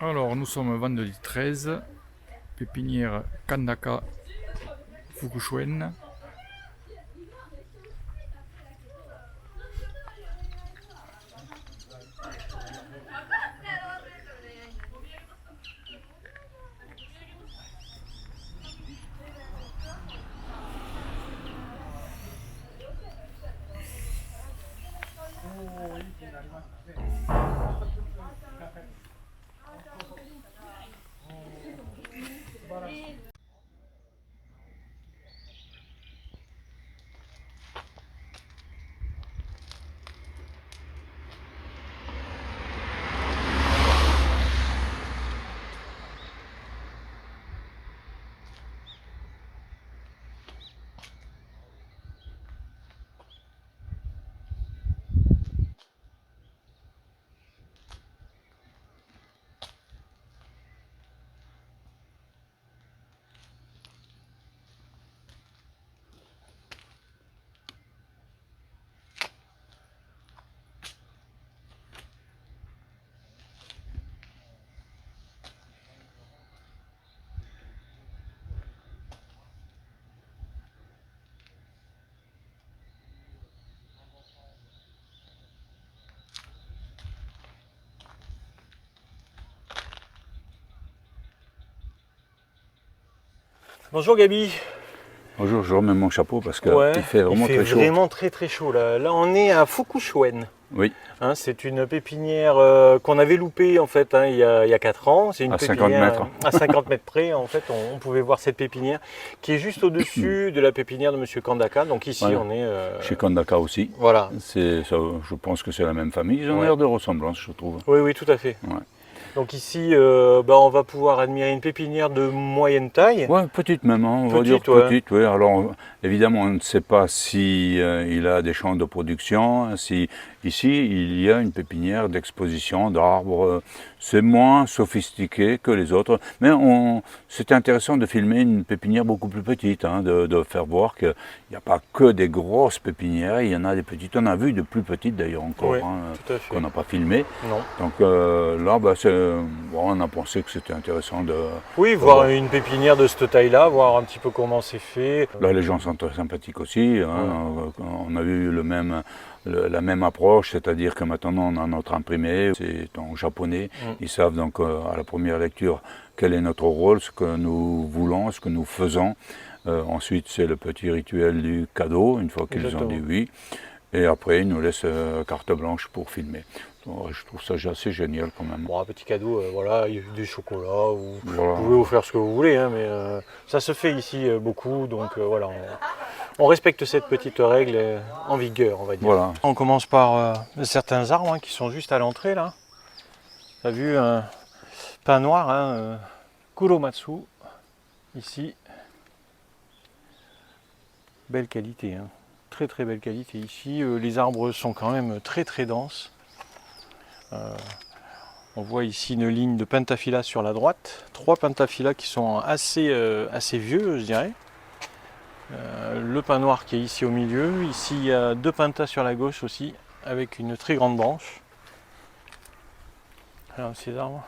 Alors, nous sommes vendredi 13, pépinière Kandaka Fukushuen. Bonjour Gabi. Bonjour, je remets mon chapeau parce qu'il Ouais, fait vraiment très chaud. vraiment très chaud là. Là on est à Fukushuen. Oui, C'est une pépinière qu'on avait loupée en fait il y a 4 ans. C'est une à 50 pépinière mètres. à 50 mètres près. En fait, on pouvait voir cette pépinière qui est juste au-dessus de la pépinière de Monsieur Kandaka. Donc ici Ouais. on est. Chez Kandaka aussi. Voilà. Je pense que c'est la même famille. Ils ont Ouais. l'air de ressemblance, je trouve. Oui, tout à fait. Ouais. Donc ici, on va pouvoir admirer une pépinière de moyenne taille. Ouais, petite même, hein, on va dire Petite, ouais. petite. Oui. Alors, évidemment, on ne sait pas si il a des champs de production. Si ici, il y a une pépinière d'exposition d'arbres. C'est moins sophistiqué que les autres, mais c'était intéressant de filmer une pépinière beaucoup plus petite, hein, de faire voir qu'il n'y a pas que des grosses pépinières. Il y en a des petites. On a vu de plus petites d'ailleurs encore, Oui, hein, tout à fait. qu'on n'a pas filmé. Non. Donc là, on a pensé que c'était intéressant de. Oui, voir une pépinière de cette taille-là, voir un petit peu comment c'est fait. Là, les gens sont très sympathiques aussi. Hein. On a eu la même approche, c'est-à-dire que maintenant on a notre imprimé, c'est en japonais. Ils savent donc à la première lecture quel est notre rôle, ce que nous voulons, ce que nous faisons. Ensuite, c'est le petit rituel du cadeau, une fois qu'ils ont dit oui. Et après, ils nous laissent carte blanche pour filmer. Donc, je trouve ça assez génial quand même. Bon, un petit cadeau, voilà, il y a du chocolat, ou Voilà. vous pouvez offrir ce que vous voulez, hein, mais ça se fait ici beaucoup, donc voilà, on respecte cette petite règle en vigueur, on va dire. Voilà. On commence par certains arbres qui sont juste à l'entrée là. Tu as vu un pin noir, Kuromatsu, ici. Belle qualité, hein. Très belle qualité ici. Les arbres sont quand même très denses. On voit ici une ligne de pentaphylla sur la droite, 3 pentaphylla qui sont assez vieux, je dirais. Le pin noir qui est ici au milieu. Ici, il y a 2 pentas sur la gauche aussi, avec une très grande branche. Alors, ces arbres,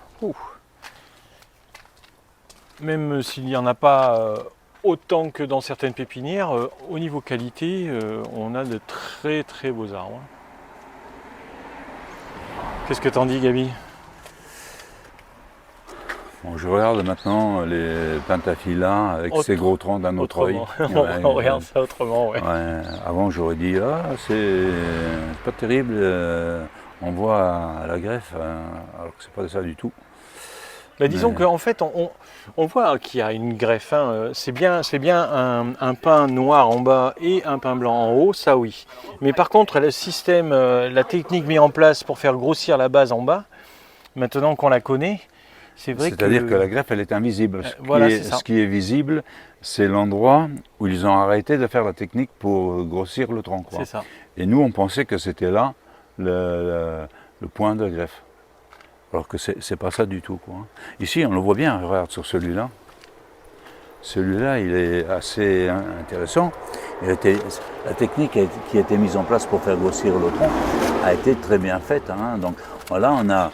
même s'il n'y en a pas autant que dans certaines pépinières, au niveau qualité, on a de très beaux arbres. Qu'est-ce que t'en dis, Gabi ? Bon, je regarde maintenant les pentaphylla avec ces gros troncs d'un autre œil. On regarde ça autrement, ouais. Avant, j'aurais dit, c'est pas terrible, on voit à la greffe, alors que c'est pas ça du tout. Mais disons qu'en fait, on voit qu'il y a une greffe. C'est bien un pain noir en bas et un pain blanc en haut, ça oui. Mais par contre, le système, la technique mise en place pour faire grossir la base en bas, maintenant qu'on la connaît, c'est vrai que... C'est-à-dire que la greffe, elle est invisible. Voilà, Ce qui est visible, c'est l'endroit où ils ont arrêté de faire la technique pour grossir le tronc. C'est ça. Et nous, on pensait que c'était là le point de greffe. Alors que c'est pas ça du tout, quoi. Ici, on le voit bien, regarde sur celui-là. Celui-là, il est assez intéressant. La technique qui a été mise en place pour faire grossir le tronc a été très bien faite. Hein. Donc voilà, on a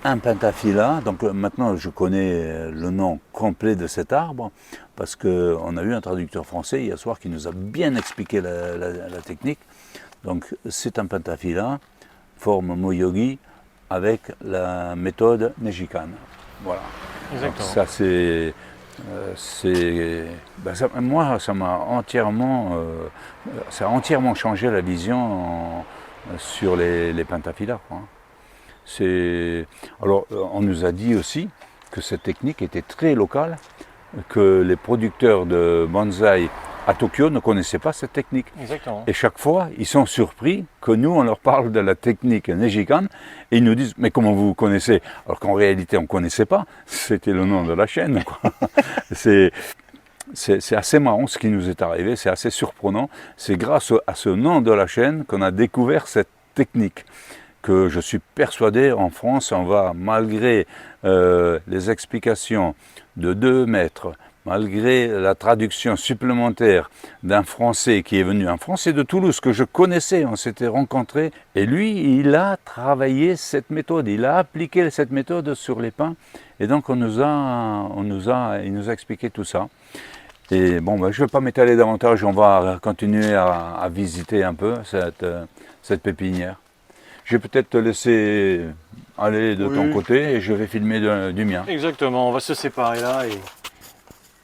un pentaphylla. Donc maintenant je connais le nom complet de cet arbre parce qu'on a eu un traducteur français hier soir qui nous a bien expliqué la technique. Donc c'est un pentaphylla, forme Moyogi, avec la méthode Nejikan. Voilà. Exactement. Donc, moi, ça m'a entièrement, ça a entièrement changé la vision sur les pentaphylla, quoi. Alors, on nous a dit aussi que cette technique était très locale, que les producteurs de bonsaï à Tokyo ne connaissaient pas cette technique. Exactement. Et chaque fois, ils sont surpris que nous, on leur parle de la technique Nejikan et ils nous disent « Mais comment vous connaissez ?» Alors qu'en réalité, on ne connaissait pas. C'était le nom de la chaîne, quoi. C'est assez marrant ce qui nous est arrivé, c'est assez surprenant. C'est grâce à ce nom de la chaîne qu'on a découvert cette technique. Que je suis persuadé, en France, on va, malgré les explications de 2 maîtres, malgré la traduction supplémentaire d'un Français qui est venu, un Français de Toulouse que je connaissais, on s'était rencontrés, et lui, il a travaillé cette méthode, il a appliqué cette méthode sur les pins, et donc il nous a expliqué tout ça. Et bon, je ne vais pas m'étaler davantage, on va continuer à visiter un peu cette pépinière. Je vais peut-être te laisser aller de ton côté et je vais filmer du mien. Exactement, on va se séparer là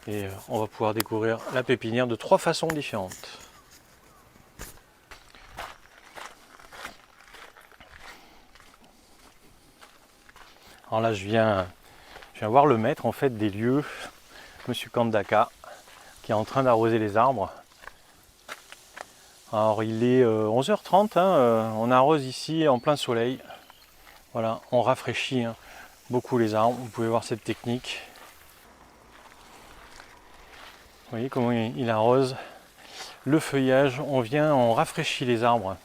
et on va pouvoir découvrir la pépinière de 3 façons différentes. Alors là, je viens voir le maître en fait des lieux, Monsieur Kandaka, qui est en train d'arroser les arbres. Alors il est 11h30, on arrose ici en plein soleil. Voilà, on rafraîchit beaucoup les arbres, vous pouvez voir cette technique. Vous voyez comment il arrose le feuillage, on rafraîchit les arbres.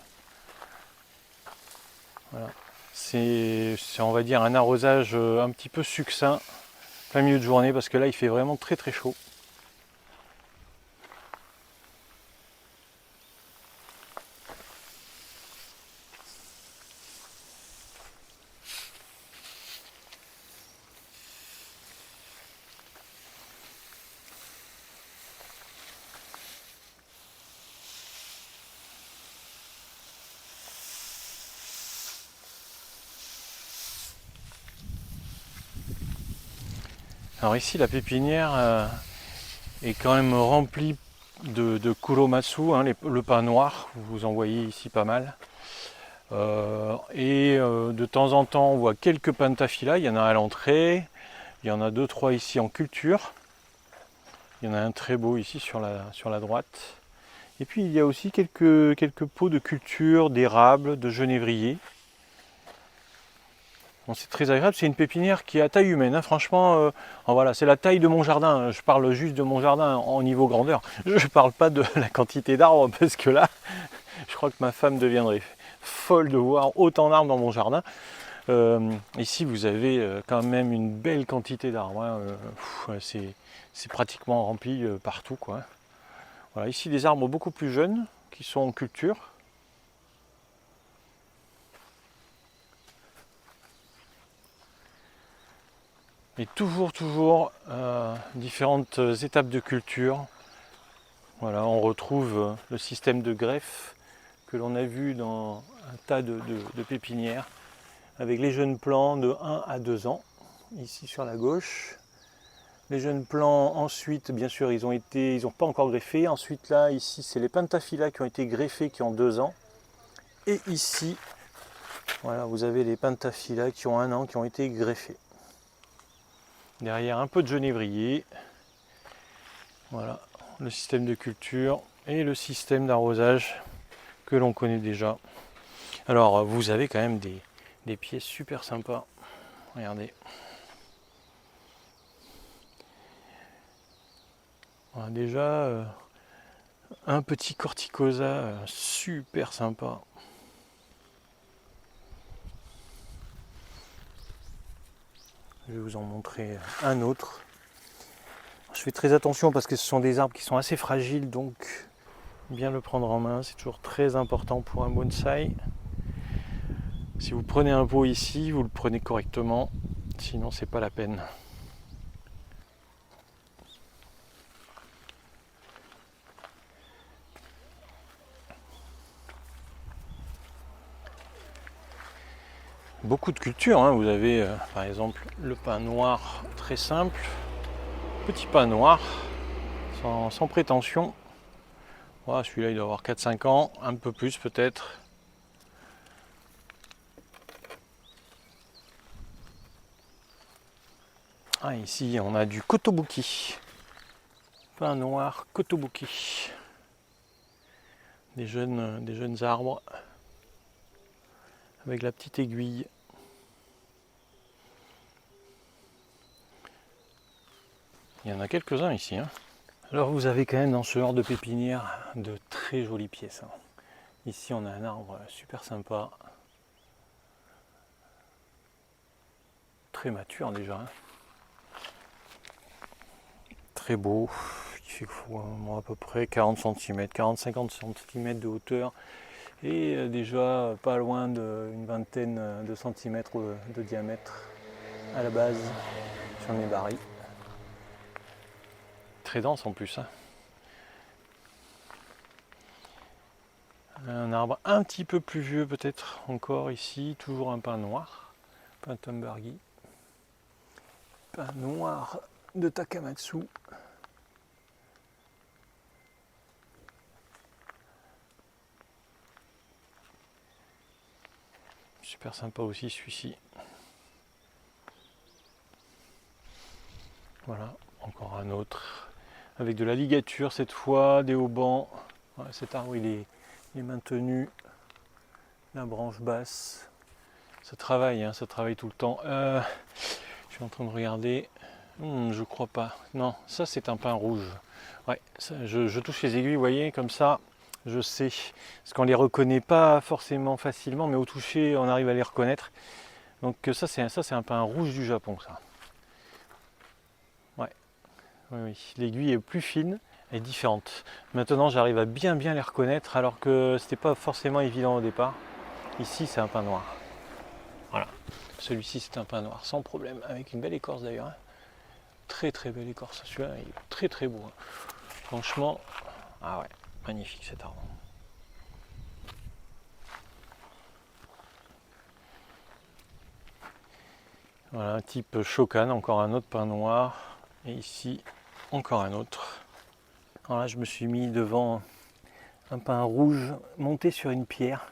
Voilà. C'est on va dire un arrosage un petit peu succinct, plein milieu de journée, parce que là il fait vraiment très très chaud. Alors ici la pépinière est quand même remplie de kuromatsu, le pain noir, vous en voyez ici pas mal. De temps en temps on voit quelques pentaphylla, il y en a à l'entrée, il y en a 2-3 ici en culture. Il y en a un très beau ici sur la droite. Et puis il y a aussi quelques pots de culture, d'érable, de genévrier. Bon, c'est très agréable, c'est une pépinière qui est à taille humaine, franchement, voilà, c'est la taille de mon jardin, je parle juste de mon jardin en niveau grandeur, je ne parle pas de la quantité d'arbres, parce que là, je crois que ma femme deviendrait folle de voir autant d'arbres dans mon jardin. Ici vous avez quand même une belle quantité d'arbres, c'est pratiquement rempli partout, quoi. Voilà, ici des arbres beaucoup plus jeunes qui sont en culture. Et toujours différentes étapes de culture. Voilà, on retrouve le système de greffe que l'on a vu dans un tas de pépinières, avec les jeunes plants de 1 à 2 ans, ici sur la gauche. Les jeunes plants, ensuite, bien sûr, ils n'ont pas encore greffé. Ensuite, là, ici, c'est les pentaphylla qui ont été greffés, qui ont 2 ans. Et ici, voilà, vous avez les pentaphylla qui ont 1 an, qui ont été greffés. Derrière, un peu de genévrier. Voilà, le système de culture et le système d'arrosage que l'on connaît déjà. Alors, vous avez quand même des pieds super sympas. Regardez. Voilà, déjà, un petit corticosa super sympa. Je vais vous en montrer un autre. Je fais très attention parce que ce sont des arbres qui sont assez fragiles, donc bien le prendre en main, c'est toujours très important pour un bonsaï. Si vous prenez un pot ici, vous le prenez correctement, sinon c'est pas la peine. Beaucoup de cultures, hein. Vous avez par exemple le pain noir très simple, petit pain noir, sans prétention. Voilà, celui-là il doit avoir 4-5 ans, un peu plus peut-être. Ah, ici on a du kotobuki, pain noir kotobuki, des jeunes arbres avec la petite aiguille. Il y en a quelques-uns ici, hein. Alors vous avez quand même dans ce genre de pépinière de très jolies pièces, hein. Ici on a un arbre super sympa, très mature déjà, hein. Très beau, qui fait à peu près 40 cm, 40-50 cm de hauteur et déjà pas loin d'une vingtaine de centimètres de diamètre à la base sur mes barils. Très dense en plus, hein. Un arbre un petit peu plus vieux peut-être encore ici, toujours un pin noir, pin Tumbergie, pin noir de Takamatsu. Super sympa aussi celui-ci. Voilà, encore un autre avec de la ligature cette fois, des haubans. Voilà, cet arbre il est maintenu, la branche basse. Ça travaille, hein, ça travaille tout le temps. Je suis en train de regarder. Je crois pas. Non, ça c'est un pin rouge. Ouais, ça, je touche les aiguilles, vous voyez, comme ça, je sais. Parce qu'on les reconnaît pas forcément facilement, mais au toucher, on arrive à les reconnaître. Donc ça c'est un pin rouge du Japon, ça. Ouais, oui. L'aiguille est plus fine et différente. Maintenant, j'arrive à bien les reconnaître, alors que c'était pas forcément évident au départ. Ici, c'est un pin noir. Voilà. Celui-ci, c'est un pin noir, sans problème, avec une belle écorce d'ailleurs. Très belle écorce. Celui-là, il est très beau. Franchement, ah ouais, magnifique cet arbre. Voilà, type Shokan, encore un autre pin noir. Et ici, encore un autre. Alors là, je me suis mis devant un pin rouge monté sur une pierre.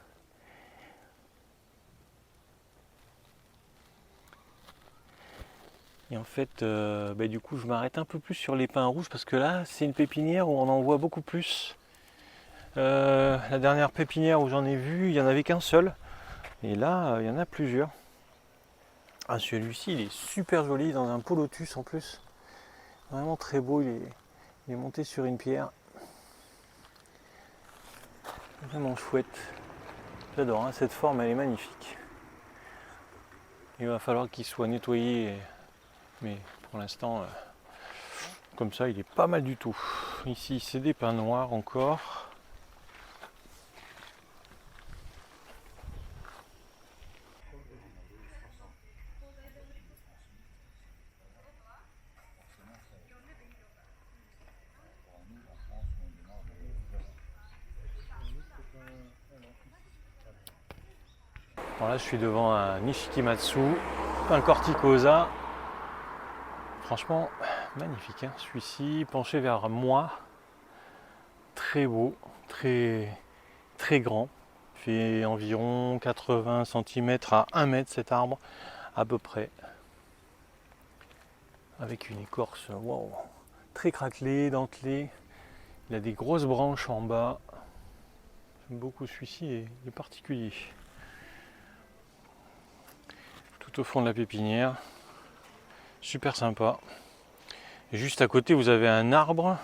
Et en fait, du coup, je m'arrête un peu plus sur les pins rouges parce que là, c'est une pépinière où on en voit beaucoup plus. La dernière pépinière où j'en ai vu, il n'y en avait qu'un seul. Et là, il y en a plusieurs. Ah, celui-ci, il est super joli dans un pot lotus en plus. Vraiment très beau, il est monté sur une pierre. Vraiment chouette. J'adore, hein, cette forme, elle est magnifique. Il va falloir qu'il soit nettoyé, mais pour l'instant, comme ça, il est pas mal du tout. Ici, c'est des pins noirs encore. Alors là, je suis devant un Nishikimatsu, un Corticosa. Franchement, magnifique, hein. Celui-ci, penché vers moi. Très beau, très grand. Il fait environ 80 cm à 1 mètre cet arbre, à peu près. Avec une écorce, wow, très craquelée, dentelée. Il a des grosses branches en bas. J'aime beaucoup celui-ci, il est particulier. Tout au fond de la pépinière, super sympa. Et juste à côté, vous avez un arbre.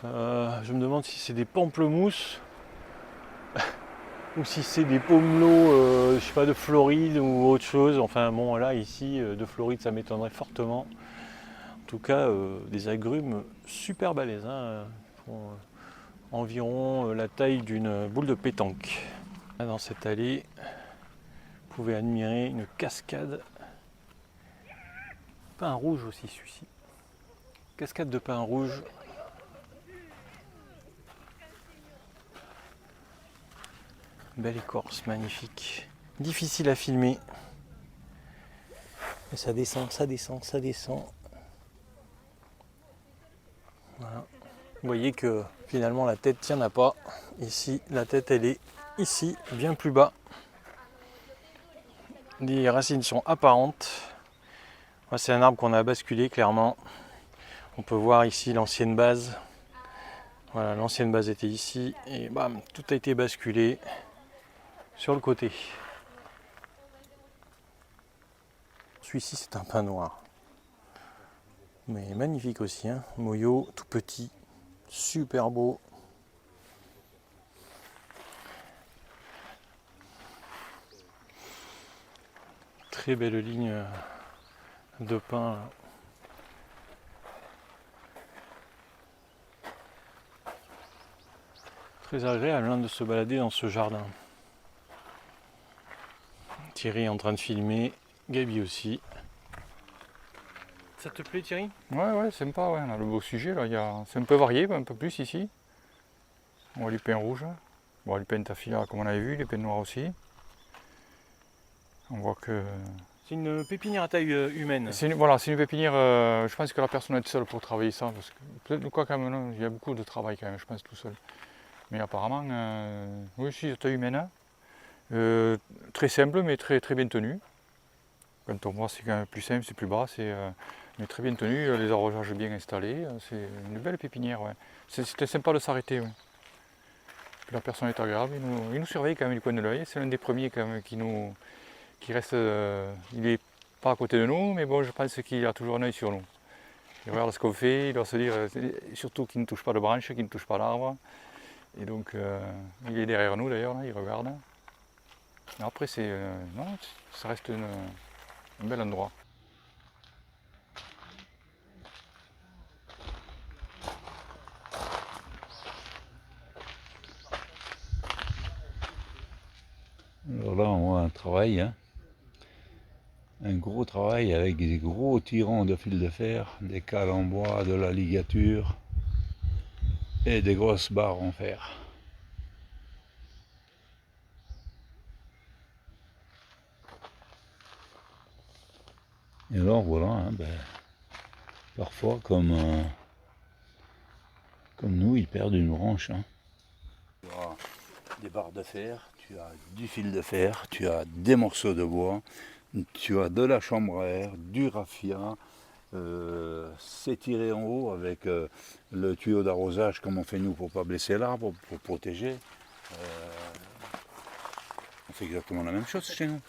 Je me demande si c'est des pamplemousses ou si c'est des pomelos, je sais pas, de Floride ou autre chose. Enfin bon, là ici, de Floride, ça m'étonnerait fortement. En tout cas, des agrumes super balèzes, hein. Ils font environ la taille d'une boule de pétanque. Là, dans cette allée, pouvez admirer une cascade. Pin rouge aussi celui-ci. Cascade de pin rouge. Belle écorce, magnifique. Difficile à filmer. Et ça descend, ça descend, ça descend. Voilà. Vous voyez que finalement la tête tient pas. Ici, la tête elle est ici, bien plus bas. Les racines sont apparentes. C'est un arbre qu'on a basculé clairement. On peut voir ici l'ancienne base. Voilà, l'ancienne base était ici et bam, tout a été basculé sur le côté. Celui-ci c'est un pin noir. Mais magnifique aussi, hein. Moyo, tout petit, super beau. Très belle ligne de pin. Très agréable hein, de se balader dans ce jardin. Thierry est en train de filmer, Gabi aussi. Ça te plaît Thierry? Ouais, sympa, ouais. On a le beau sujet là. C'est un peu varié, un peu plus ici. On voit les pins rouges. On voit les pins taphila comme on avait vu, les pins noirs aussi. On voit que. C'est une pépinière à taille humaine. Voilà, c'est une pépinière. Je pense que la personne est seule pour travailler ça. Parce que peut-être quoi quand même, non, il y a beaucoup de travail quand même, je pense tout seul. Mais apparemment, oui, c'est de taille humaine. Très simple, mais très bien tenu. Quand on voit, c'est quand même plus simple, c'est plus bas, mais très bien tenu, les arrosages bien installés. C'est une belle pépinière. Ouais. C'était sympa de s'arrêter. Ouais. Puis la personne est agréable, il nous surveille quand même du coin de l'œil. C'est l'un des premiers quand même qui reste. Il n'est pas à côté de nous, mais bon, je pense qu'il a toujours un œil sur nous. Il regarde ce qu'on fait, il doit se dire surtout qu'il ne touche pas de branche, qu'il ne touche pas l'arbre. Et donc, il est derrière nous d'ailleurs, là, il regarde. Mais après, non, ça reste un bel endroit. Alors là, on voit un travail, hein. Un gros travail avec des gros tirants de fil de fer, des cales en bois, de la ligature et des grosses barres en fer. Et alors voilà, hein, parfois comme nous, ils perdent une branche. Hein. Tu as des barres de fer, tu as du fil de fer, tu as des morceaux de bois, tu as de la chambre à air, du raffia. C'est tiré en haut avec le tuyau d'arrosage comme on fait nous pour ne pas blesser l'arbre, pour protéger. On fait exactement la même chose chez nous.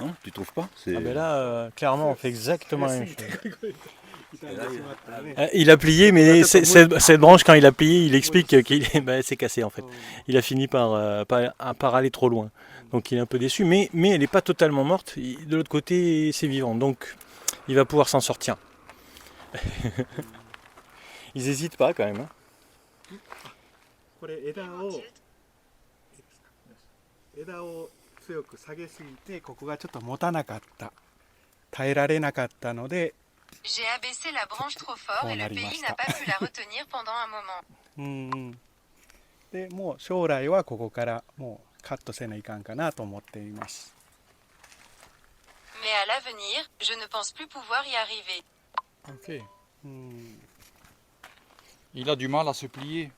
Non, tu trouves pas? Ah ben là, clairement, on fait exactement la même chose. Il a plié, mais cette branche, quand il a plié, il explique qu'il s'est cassé en fait. Il a fini par aller trop loin. Donc il est un peu déçu, mais elle n'est pas totalement morte. De l'autre côté, c'est vivant, donc il va pouvoir s'en sortir. Ils n'hésitent pas quand même. Hein. 枝を強く下げすぎてここがちょっと持たなかった耐えられなかったので J'ai abaissé la branche trop fort et le pays n'a pas pu la retenir pendant un moment. でもう将来はここからもうカットせないかんかなと思っています。 Mais à l'avenir, je ne pense plus pouvoir y arriver. Ok. Il a du mal à se plier.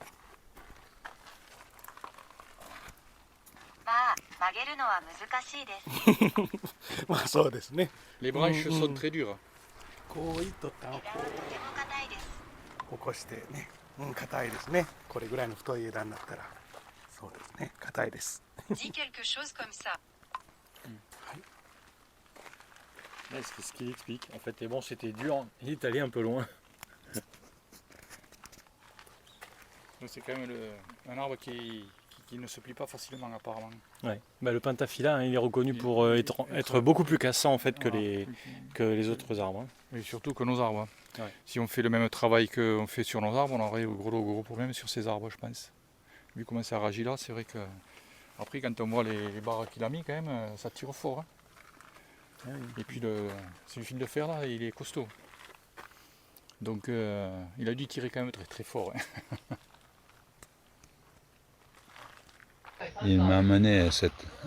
Les branches sont très dures. こういっとったらこう起こしてね、硬いですね。これぐらいの太い枝になったらそうですね、硬いです。 Dis quelque chose comme ça. C'est ce qu'il explique. En fait, les branches étaient dures, il est allé un peu loin. C'est quand même un arbre qui ne se plie pas facilement apparemment. Ouais. Le pin taphila, hein, il est reconnu pour être beaucoup plus cassant en fait que les autres arbres. Hein. Et surtout que nos arbres. Ouais. Si on fait le même travail qu'on fait sur nos arbres, on aurait gros problème sur ces arbres, je pense. Vu comment ça réagit là, c'est vrai que Après, quand on voit les barres qu'il a mis, quand même, ça tire fort. Hein. Et puis, ce fil de fer là, il est costaud. Donc, il a dû tirer quand même très très fort. Hein. Il m'a amené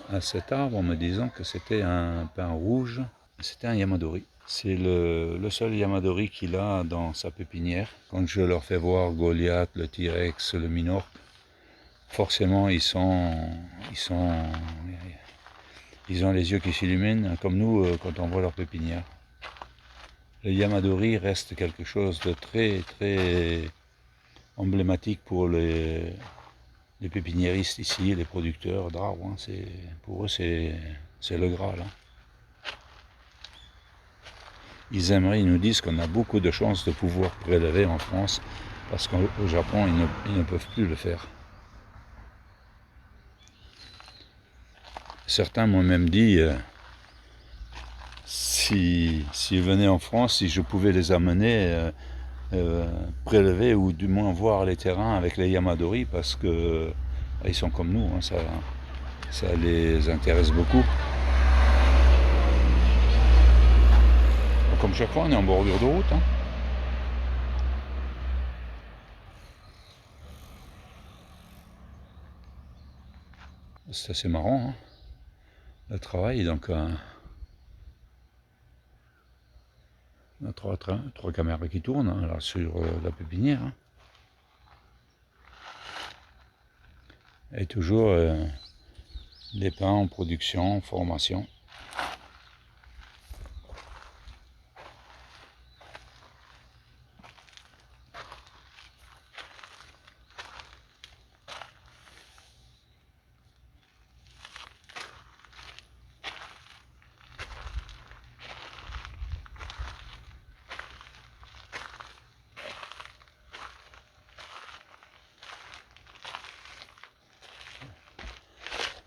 à cet arbre en me disant que c'était un pin rouge, c'était un Yamadori. C'est le seul Yamadori qu'il a dans sa pépinière. Quand je leur fais voir Goliath, le T-Rex, le Minorque, forcément ils ont les yeux qui s'illuminent comme nous quand on voit leur pépinière. Le Yamadori reste quelque chose de très très emblématique pour les pépiniéristes ici, les producteurs d'arbres. Hein. Pour eux c'est le Graal. Hein. Ils nous disent qu'on a beaucoup de chances de pouvoir prélever en France parce qu'au Japon ils ne peuvent plus le faire. Certains m'ont même dit s'ils venaient en France, si je pouvais les amener prélever ou du moins voir les terrains avec les Yamadori parce que ils sont comme nous, hein, ça les intéresse beaucoup. Comme chaque fois, on est en bordure de route. Hein. C'est assez marrant, hein, le travail. Donc, on a trois caméras qui tournent hein, là, sur la pépinière. Hein. Et toujours les pins en production, en formation.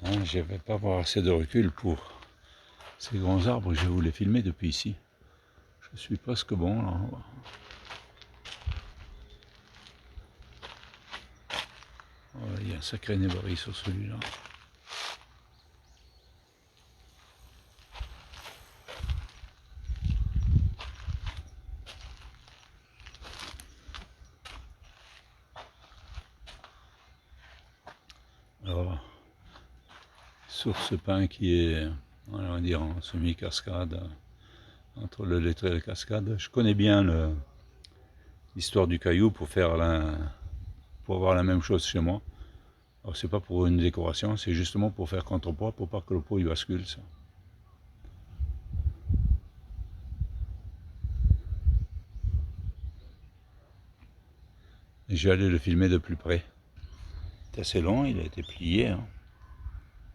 Hein, je ne vais pas avoir assez de recul pour ces grands arbres, je vais vous les filmer depuis ici. Je suis presque bon là. Oh, il y a un sacré nébari sur celui-là. Alors, sur ce pin qui est, on va dire, en semi-cascade, entre le lettré et la cascade, je connais bien l'histoire du caillou pour avoir la même chose chez moi. Alors c'est pas pour une décoration, c'est justement pour faire contrepoids, pour pas que le pot il bascule. Ça. Et j'ai allé le filmer de plus près. C'est assez long, il a été plié, hein.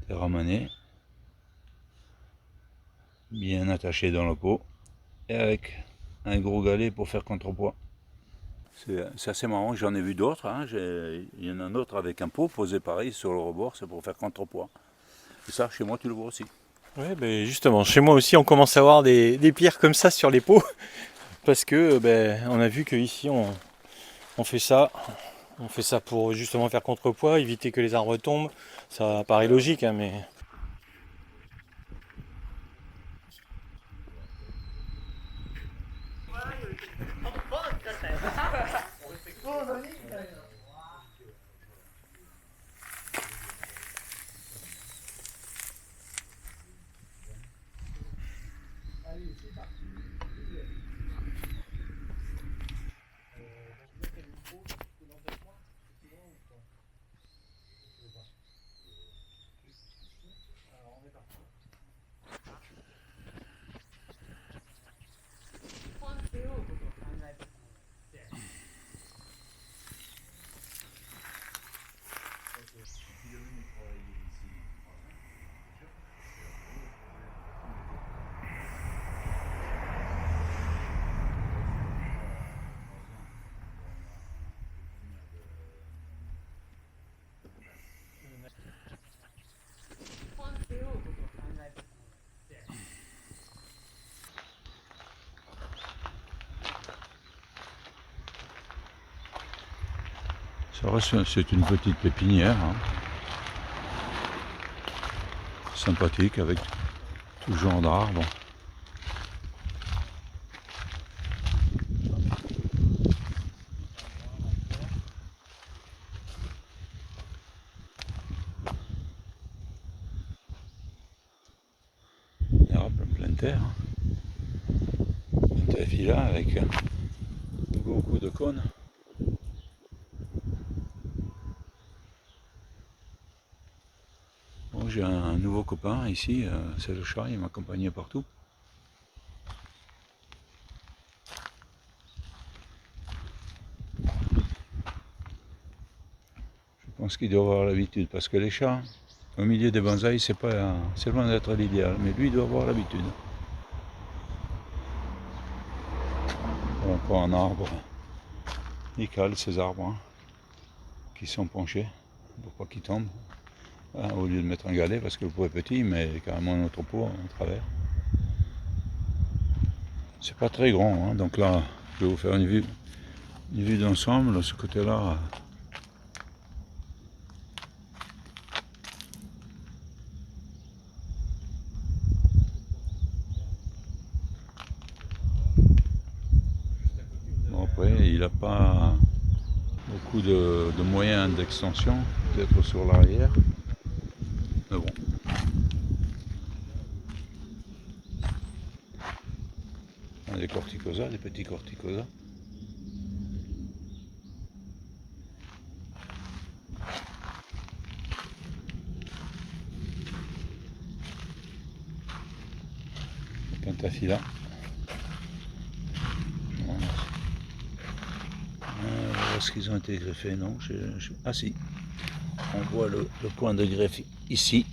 C'est ramené, bien attaché dans le pot, et avec un gros galet pour faire contrepoids. C'est assez marrant, j'en ai vu d'autres. Hein. Il y en a un autre avec un pot posé pareil sur le rebord, c'est pour faire contrepoids. Et ça, chez moi, tu le vois aussi. Oui, ben justement, chez moi aussi, on commence à avoir des pierres comme ça sur les pots. Parce que on a vu qu'ici, on fait ça. On fait ça pour justement faire contrepoids, éviter que les arbres tombent. Ça paraît logique, hein, mais... Ça reste, c'est une petite pépinière. Hein. sympathique avec tout genre d'arbres. Des arbres en pleine terre. Une villa avec beaucoup de cônes. Bon, j'ai un nouveau copain ici, c'est le chat, il m'accompagnait partout. Je pense qu'il doit avoir l'habitude parce que les chats, au milieu des bonsaïs, c'est loin d'être l'idéal, mais lui il doit avoir l'habitude. Encore un arbre, il cale ces arbres hein, qui sont penchés pour pas qu'ils tombent. Hein, au lieu de mettre un galet parce que le pot est petit, mais carrément un autre pot en travers. C'est pas très grand, hein, donc là je vais vous faire une vue d'ensemble, ce côté-là. Bon, après, il n'a pas beaucoup de moyens d'extension, peut-être sur l'arrière. Mais bon. On a des corticosas, des petits corticosas. Pentaphylla. Voilà. Est-ce qu'ils ont été greffés? Non. Ah si. On voit le coin de greffe ici.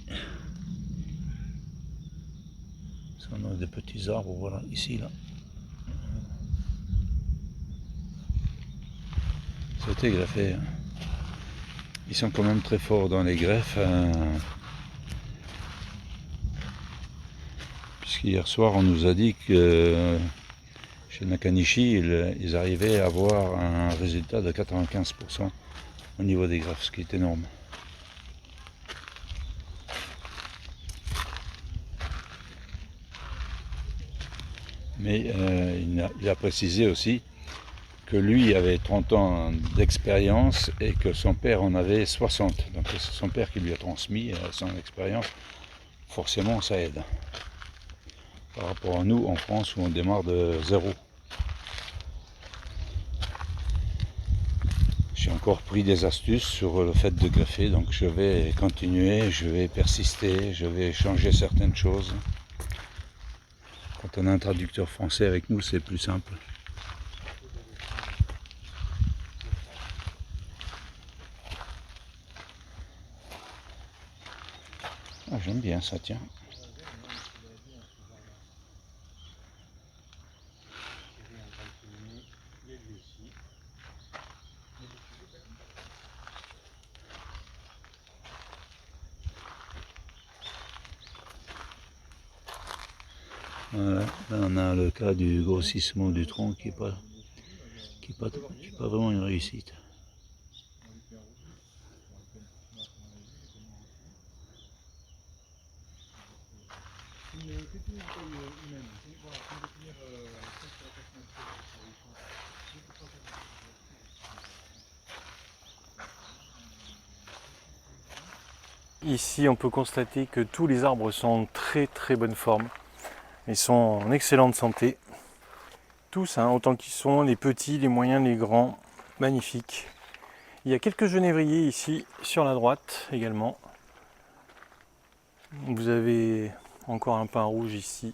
On a des petits arbres, voilà, ici, là. Ça a été greffé. Hein. Ils sont quand même très forts dans les greffes. Puisqu'hier soir, on nous a dit que chez Nakanishi, ils arrivaient à avoir un résultat de 95% au niveau des greffes, ce qui est énorme. Mais il a précisé aussi que lui avait 30 ans d'expérience et que son père en avait 60. Donc c'est son père qui lui a transmis son expérience. Forcément, ça aide. Par rapport à nous, en France, où on démarre de zéro. J'ai encore pris des astuces sur le fait de greffer, donc je vais continuer, je vais persister, je vais changer certaines choses. Quand on a un traducteur français avec nous, c'est plus simple. Ah, j'aime bien ça, tiens. Voilà, là on a le cas du grossissement du tronc qui n'est pas vraiment une réussite. Ici, on peut constater que tous les arbres sont en très très bonne forme. Ils sont en excellente santé. Tous, hein, autant qu'ils sont, les petits, les moyens, les grands, magnifiques. Il y a quelques genévriers ici, sur la droite également. Vous avez encore un pin rouge ici.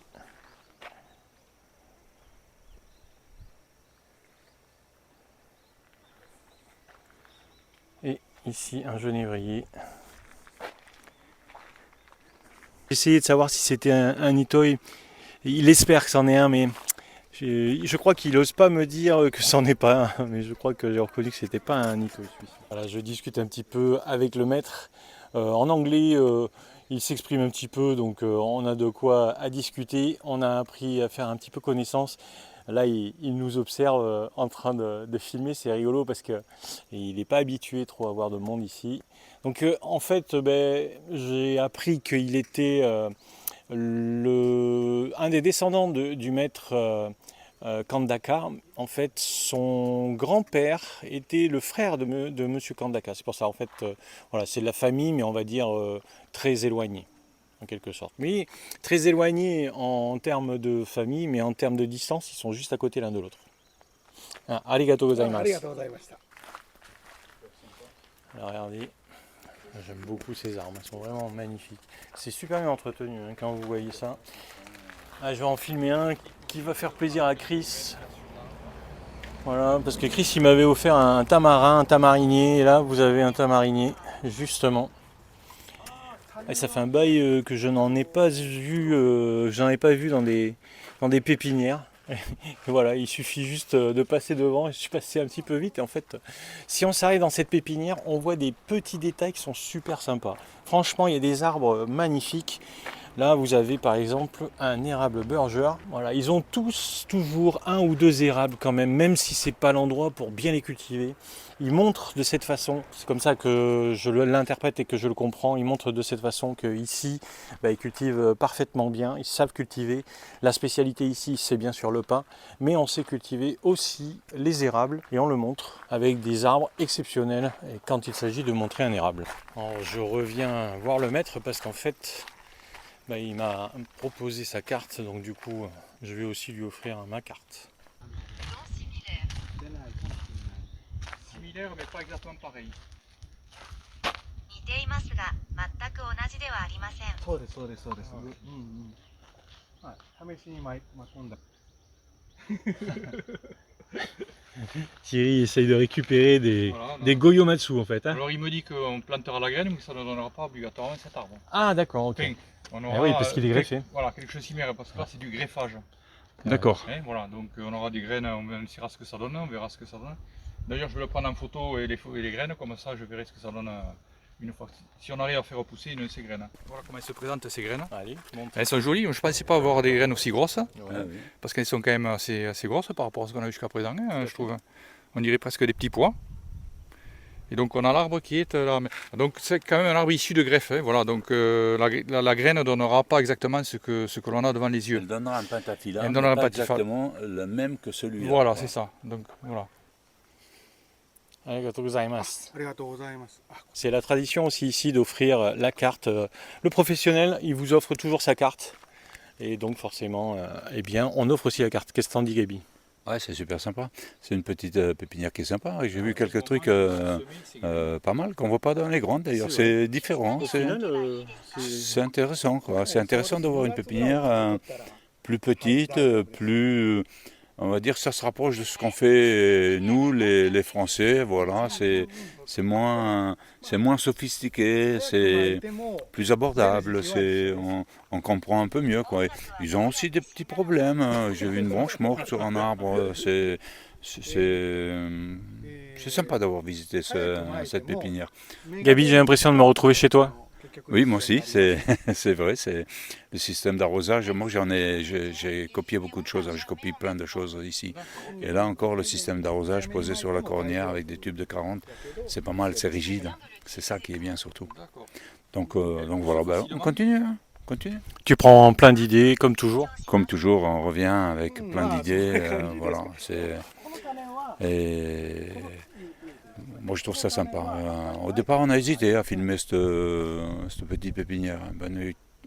Et ici, un genévrier. J'ai essayé de savoir si c'était un Itoi. Il espère que c'en est un, mais je crois qu'il n'ose pas me dire que c'en est pas un. Mais je crois que j'ai reconnu que c'était pas un Itoi celui-ci. Voilà, je discute un petit peu avec le maître. En anglais, il s'exprime un petit peu, donc on a de quoi à discuter. On a appris à faire un petit peu connaissance. Là, il nous observe en train de filmer, c'est rigolo parce qu'il n'est pas habitué trop à voir de monde ici. Donc en fait, j'ai appris qu'il était un des descendants du maître Kandaka. En fait, son grand-père était le frère de Monsieur Kandaka. C'est pour ça, en fait, voilà, c'est de la famille, mais on va dire très éloignée, en quelque sorte. Mais très éloignés en termes de famille, mais en termes de distance, ils sont juste à côté l'un de l'autre. Ah, arigatou あ gozaimasu. りがとうございました Alors, regardez, j'aime beaucoup ces arbres, elles sont vraiment magnifiques. C'est super bien entretenu hein, quand vous voyez ça. Ah, je vais en filmer un qui va faire plaisir à Chris. Voilà, parce que Chris il m'avait offert un tamarin, un tamarinier, et là vous avez un tamarinier, justement. Et ça fait un bail que je n'en ai pas vu, dans des pépinières. Et voilà, il suffit juste de passer devant, et je suis passé un petit peu vite, et en fait, si on s'arrête dans cette pépinière, on voit des petits détails qui sont super sympas. Franchement, il y a des arbres magnifiques. Là, vous avez par exemple un érable Burger. Voilà, ils ont tous toujours un ou deux érables quand même si c'est pas l'endroit pour bien les cultiver. Ils montrent de cette façon, c'est comme ça que je l'interprète et que je le comprends, ils montrent de cette façon qu'ici, ils cultivent parfaitement bien, ils savent cultiver. La spécialité ici, c'est bien sûr le pain, mais on sait cultiver aussi les érables et on le montre avec des arbres exceptionnels et quand il s'agit de montrer un érable. Alors, je reviens voir le maître parce qu'en fait, il m'a proposé sa carte, donc du coup, je vais aussi lui offrir ma carte. Non similaire. Similaire, mais pas exactement pareil. 似ていますが、全く同じではありません。そうですそうですそうです、はい、試しに巻き込んだ Thierry essaye de récupérer des, Voilà, des goyomatsu en fait. Hein. Alors il me dit qu'on plantera la graine, mais que ça ne donnera pas obligatoirement cet arbre. Ah d'accord, ok. Enfin, on oui, parce qu'il est greffé. Voilà, quelque chose de similaire, parce que là c'est du greffage. D'accord. Hein, voilà, donc on aura des graines, on verra ce que ça donne, on verra ce que ça donne. D'ailleurs je vais le prendre en photo et les graines, comme ça je verrai ce que ça donne une fois. Si on arrive à faire repousser une de ces graines. Voilà comment elles se présentent ces graines. Allez, monte. Elles sont jolies, je ne pensais pas avoir des graines aussi grosses, Ouais. parce qu'elles sont quand même assez grosses par rapport à ce qu'on a eu jusqu'à présent, hein, je trouve. On dirait presque des petits pois. Et donc on a l'arbre qui est là. Donc c'est quand même un arbre issu de greffe. Hein, voilà, donc la graine ne donnera pas exactement ce que l'on a devant les yeux. Elle donnera un pentaphyla, Elle mais donnera pas un pentaphyla. exactement le même que celui-là. Voilà, c'est ça. Donc voilà. Arigatou gozaimasu. ありがとうございます。 C'est la tradition aussi ici d'offrir la carte. Le professionnel, il vous offre toujours sa carte. Et donc forcément, eh bien, on offre aussi la carte. Qu'est-ce que t'en dis, Gabi? Ouais, c'est super sympa. C'est une petite pépinière qui est sympa. J'ai vu quelques trucs pas mal qu'on voit pas dans les grandes d'ailleurs. C'est différent. C'est intéressant, quoi. C'est intéressant d'avoir une pépinière plus petite, plus. On va dire que ça se rapproche de ce qu'on fait nous, les Français. Voilà, c'est moins sophistiqué, c'est plus abordable. On comprend un peu mieux, quoi. Ils ont aussi des petits problèmes. J'ai vu une branche morte sur un arbre. C'est sympa d'avoir visité cette pépinière. Gabi, j'ai l'impression de me retrouver chez toi. Oui, moi aussi, c'est vrai, c'est le système d'arrosage. Moi, j'ai copié beaucoup de choses, je copie plein de choses ici. Et là encore, le système d'arrosage posé sur la cornière avec des tubes de 40, c'est pas mal, c'est rigide. C'est ça qui est bien surtout. Donc voilà, on continue, hein, continue. Tu prends plein d'idées, comme toujours. Comme toujours, on revient avec plein d'idées. Voilà, et moi je trouve ça sympa. Au départ on a hésité à filmer cette petite pépinière.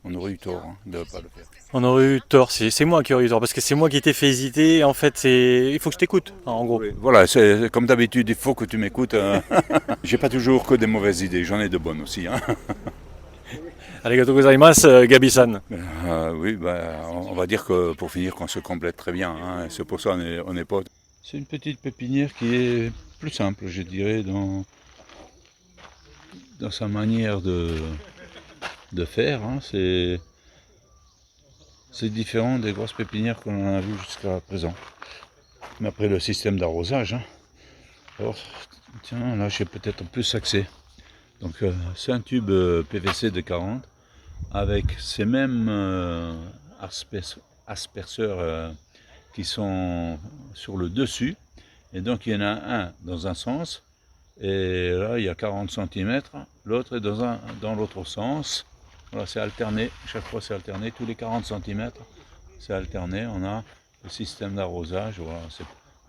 On aurait eu tort de ne pas le faire. On aurait eu tort, c'est moi qui aurais eu tort, parce que c'est moi qui t'ai fait hésiter. En fait, il faut que je t'écoute, en gros. Oui, voilà, c'est comme d'habitude, il faut que tu m'écoutes. J'ai pas toujours que des mauvaises idées, j'en ai de bonnes aussi. Hein. Arigatou gozaimasu, Gabi-san. Oui, on va dire que pour finir qu'on se complète très bien. Hein. C'est pour ça on est potes. C'est une petite pépinière qui est plus simple, je dirais, dans sa manière de faire. Hein. C'est différent des grosses pépinières qu'on a vues jusqu'à présent. Mais après le système d'arrosage, hein. Alors, tiens, là j'ai peut-être plus accès. Donc c'est un tube PVC de 40 avec ces mêmes asperceurs qui sont sur le dessus. Et donc il y en a un dans un sens. Et là, il y a 40 cm. L'autre est dans l'autre sens. Voilà, c'est alterné. Chaque fois, c'est alterné. Tous les 40 cm, c'est alterné. On a le système d'arrosage. Voilà, c'est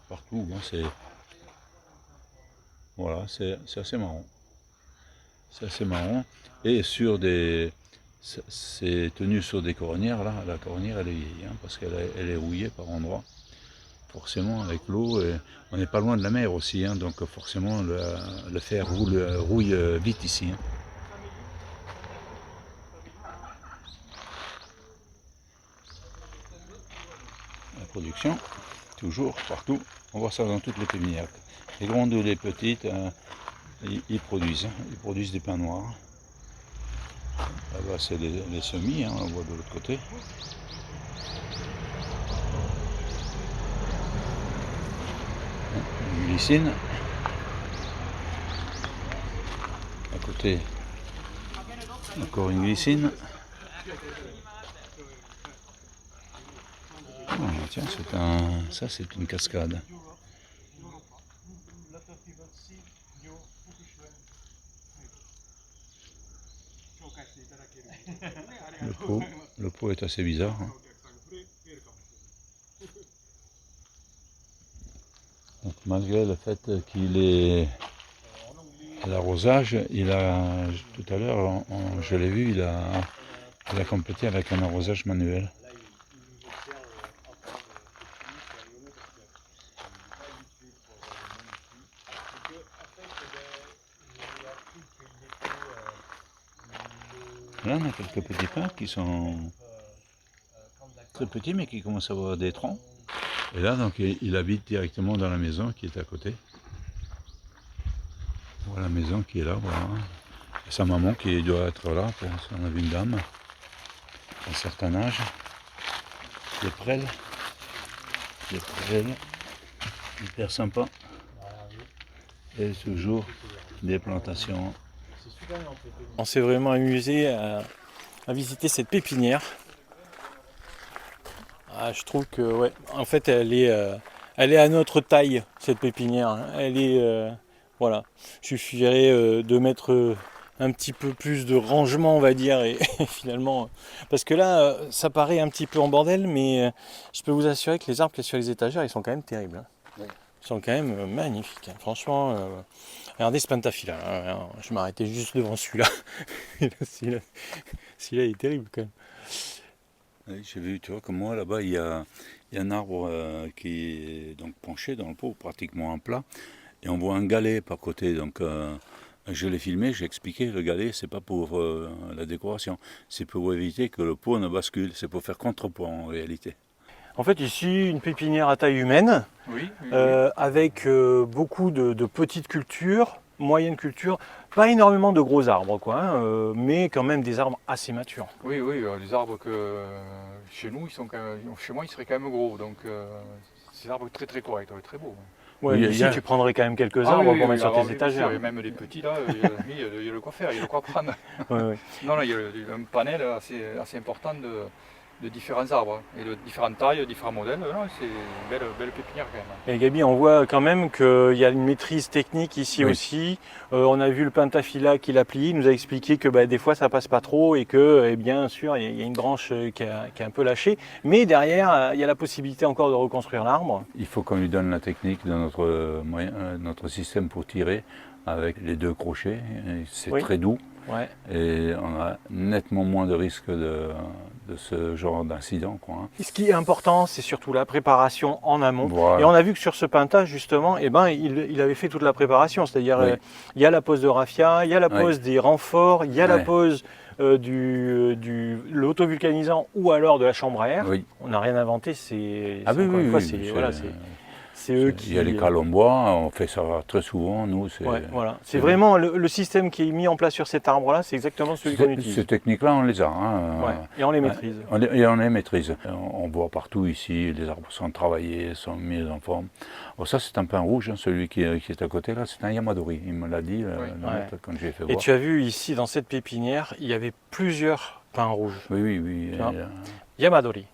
partout. Hein, voilà, c'est assez marrant. C'est assez marrant. Et sur des... C'est tenu sur des coronnières. Là, la coronnière, elle est vieille. Hein, parce qu'elle est rouillée par endroits. Forcément, avec l'eau. On n'est pas loin de la mer aussi. Hein, donc forcément, le fer rouille vite ici. Hein. La production, toujours, partout. On voit ça dans toutes les pépinières. Les grandes ou les petites, ils produisent. Hein. Ils produisent des pains noirs. Là-bas, c'est les semis, hein, on voit de l'autre côté. Une glycine. À côté, encore une glycine. Oh, tiens, ça c'est une cascade. Le pot est assez bizarre. Hein. Donc, malgré le fait qu'il est à l'arrosage, tout à l'heure, je l'ai vu, il a complété avec un arrosage manuel. Là, on a quelques petits pins qui sont très petits, mais qui commencent à avoir des troncs. Et là, donc, il habite directement dans la maison qui est à côté. Voilà la maison qui est là, voilà. Et sa maman qui doit être là, on a vu une dame, d'un certain âge. Des prêles, hyper sympa. Et toujours des plantations. On s'est vraiment amusé à visiter cette pépinière. Ah, je trouve que, ouais, en fait, elle est à notre taille, cette pépinière. Elle est, voilà, il suffirait de mettre un petit peu plus de rangement, on va dire, et finalement, parce que là, ça paraît un petit peu en bordel, mais je peux vous assurer que les arbres qu'il y a sur les étagères, ils sont quand même terribles. Hein. Ils sont quand même magnifiques. Hein. Franchement, regardez ce pentaphyla. Hein. Je m'arrêtais juste devant celui-là. Celui-là, il est terrible quand même. Oui, j'ai vu, tu vois, comme moi, là-bas, il y a un arbre qui est donc penché dans le pot, pratiquement en plat, et on voit un galet par côté. Donc, je l'ai filmé, j'ai expliqué, le galet, c'est pas pour la décoration, c'est pour éviter que le pot ne bascule, c'est pour faire contrepoids en réalité. En fait, ici, une pépinière à taille humaine, avec beaucoup de petites cultures, moyennes cultures, pas énormément de gros arbres, quoi, hein, mais quand même des arbres assez matures. Oui, des arbres que chez nous, chez moi, ils seraient quand même gros. Donc, c'est des arbres très très corrects, très beaux. Ouais, Oui, ici, tu prendrais quand même quelques arbres pour mettre sur tes étagères. Et même les petits, là, il y a de quoi faire, il y a de quoi prendre. Ouais. Non, là, il y a un panel assez important de différents arbres et de différentes tailles, de différents modèles. C'est une belle pépinière quand même. Et Gabi, on voit quand même qu'il y a une maîtrise technique ici aussi. On a vu le pentaphyla qui l'a plié, il nous a expliqué que des fois ça passe pas trop et que bien sûr il y a une branche qui est un peu lâchée. Mais derrière, il y a la possibilité encore de reconstruire l'arbre. Il faut qu'on lui donne la technique de notre système pour tirer avec les 2 crochets. C'est très doux. Ouais. Et on a nettement moins de risques de ce genre d'incident. Et ce qui est important, c'est surtout la préparation en amont. Voilà. Et on a vu que sur ce pinta, justement, il avait fait toute la préparation. C'est-à-dire, il y a la pose de raffia, il y a la pose des renforts, il y a la pose l'autovulcanisant ou alors de la chambre à air. Oui. On n'a rien inventé, c'est eux qui... Il y a les cales en bois, on fait ça très souvent, nous. C'est vraiment le système qui est mis en place sur cet arbre-là, c'est exactement celui qu'on utilise. Ces techniques-là, on les a. Hein, et on les maîtrise. Et on les maîtrise. On voit partout ici, les arbres sont travaillés, sont mis en forme. Alors ça, c'est un pin rouge, hein, celui qui est à côté là, c'est un Yamadori. Il me l'a dit quand j'ai fait voir. Et tu as vu ici, dans cette pépinière, il y avait plusieurs pins rouges. Oui. Yamadori.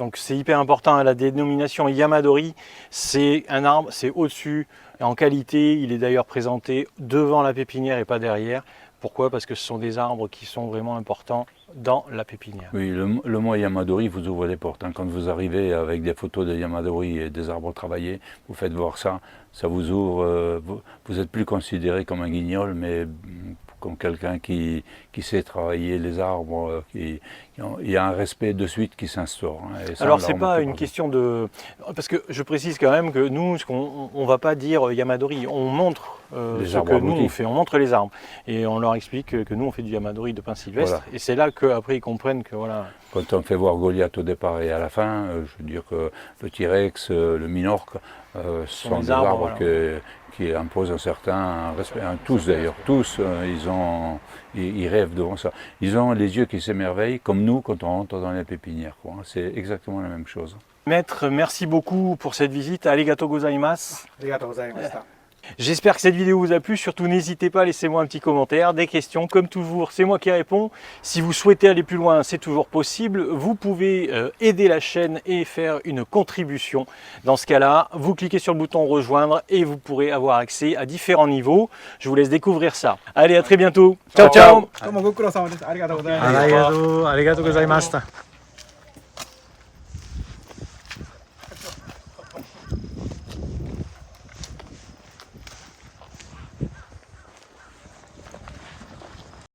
Donc c'est hyper important, la dénomination Yamadori, c'est un arbre, c'est au-dessus, en qualité, il est d'ailleurs présenté devant la pépinière et pas derrière. Pourquoi? Parce que ce sont des arbres qui sont vraiment importants dans la pépinière. Oui, le mot Yamadori vous ouvre les portes. Quand vous arrivez avec des photos de Yamadori et des arbres travaillés, vous faites voir ça, ça vous ouvre, vous n'êtes plus considéré comme un guignol, mais comme quelqu'un qui sait travailler les arbres, il y a un respect de suite qui s'instaure. Alors c'est pas une question de... Parce que je précise quand même que nous, on ne va pas dire Yamadori, on montre ce que nous on fait, on montre les arbres. Et on leur explique que nous on fait du Yamadori de pin sylvestre. Voilà. Et c'est là qu'après ils comprennent que voilà... Quand on fait voir Goliath au départ et à la fin, je veux dire que le T-Rex, le Minorque, sont des arbres voilà. qui imposent un certain respect. Tous d'ailleurs, tous, ils rêvent devant ça. Ils ont les yeux qui s'émerveillent, comme nous quand on rentre dans les pépinières. C'est exactement la même chose. Maître, merci beaucoup pour cette visite. Arigatou gozaimasu. Arigatou gozaimasu. J'espère que cette vidéo vous a plu, surtout n'hésitez pas à laisser moi un petit commentaire, des questions, comme toujours c'est moi qui réponds. Si vous souhaitez aller plus loin, c'est toujours possible, vous pouvez aider la chaîne et faire une contribution. Dans ce cas-là, vous cliquez sur le bouton rejoindre et vous pourrez avoir accès à différents niveaux. Je vous laisse découvrir ça. Allez, à très bientôt. Ciao, ciao. Arigatou gozaimasu.